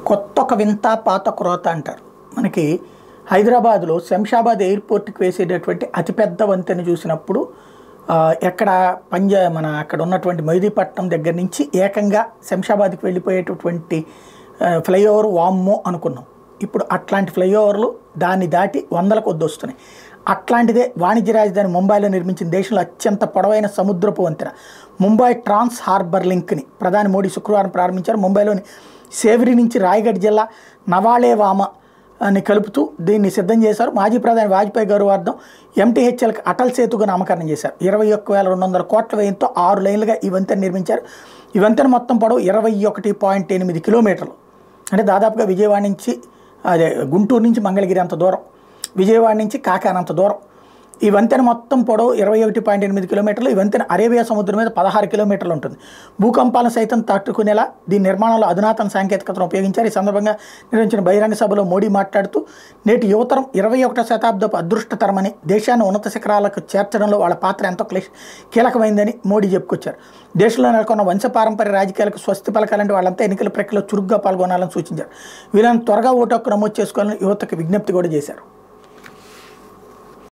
కొత్త ఒక వింత పాత క్రోత అంటారు. మనకి హైదరాబాద్లో శంషాబాద్ ఎయిర్పోర్ట్కి వేసేటటువంటి అతిపెద్ద వంతెన చూసినప్పుడు ఎక్కడ మన అక్కడ ఉన్నటువంటి మెహదీపట్నం దగ్గర నుంచి ఏకంగా శంషాబాద్కి వెళ్ళిపోయేటటువంటి ఫ్లైఓవర్ వామ్మో అనుకున్నాం. ఇప్పుడు అట్లాంటి ఫ్లైఓవర్లు దాన్ని దాటి వందల కొద్ది వస్తున్నాయి. అట్లాంటిదే వాణిజ్య రాజధాని ముంబైలో నిర్మించిన దేశంలో అత్యంత పొడవైన సముద్రపు వంతెన ముంబై ట్రాన్స్ హార్బర్ లింక్ని ప్రధాని మోడీ శుక్రవారం ప్రారంభించారు. ముంబైలోని సేవరి నుంచి రాయగఢ్ జిల్లా నవాళేవామ అని కలుపుతూ దీన్ని సిద్ధం చేశారు. మాజీ ప్రధాని వాజ్పేయి గౌరవార్థం ఎంటీహెచ్ఎల్కి అటల్ సేతుగా నామకరణం చేశారు. 21,200 కోట్ల వ్యయంతో 6 లైన్లుగా ఈ వంతెన నిర్మించారు. ఈ వంతెన మొత్తం పొడవు 21.8 కిలోమీటర్లు, అంటే దాదాపుగా విజయవాడ నుంచి గుంటూరు నుంచి మంగళగిరి అంత దూరం, విజయవాడ నుంచి కాకానంత దూరం. ఈ వంతెన మొత్తం పొడవు 21.8 కిలోమీటర్లు. ఈ వంతెన అరేబియా సముద్రం మీద 16 కిలోమీటర్లు ఉంటుంది. భూకంపాలను సైతం తట్టుకునేలా దీని నిర్మాణంలో అధునాతన సాంకేతికతను ఉపయోగించారు. ఈ సందర్భంగా నిర్వహించిన బహిరంగ సభలో మోడీ మాట్లాడుతూ నేటి యువతరం 21వ శతాబ్దపు అదృష్టతరమని, దేశాన్ని ఉన్నత శిఖరాలకు చేర్చడంలో వాళ్ళ పాత్ర ఎంతో కీలకమైందని మోడీ చెప్పుకొచ్చారు. దేశంలో నెలకొన్న వంశపారంపర్య రాజకీయాలకు స్వస్తి పలకాలంటే వాళ్ళంతా ఎన్నికల ప్రక్రియలో చురుగ్గా పాల్గొనాలని సూచించారు. వీళ్ళని త్వరగా ఓటు హక్కు నమోదు చేసుకోవాలని యువతకు విజ్ఞప్తి కూడా చేశారు.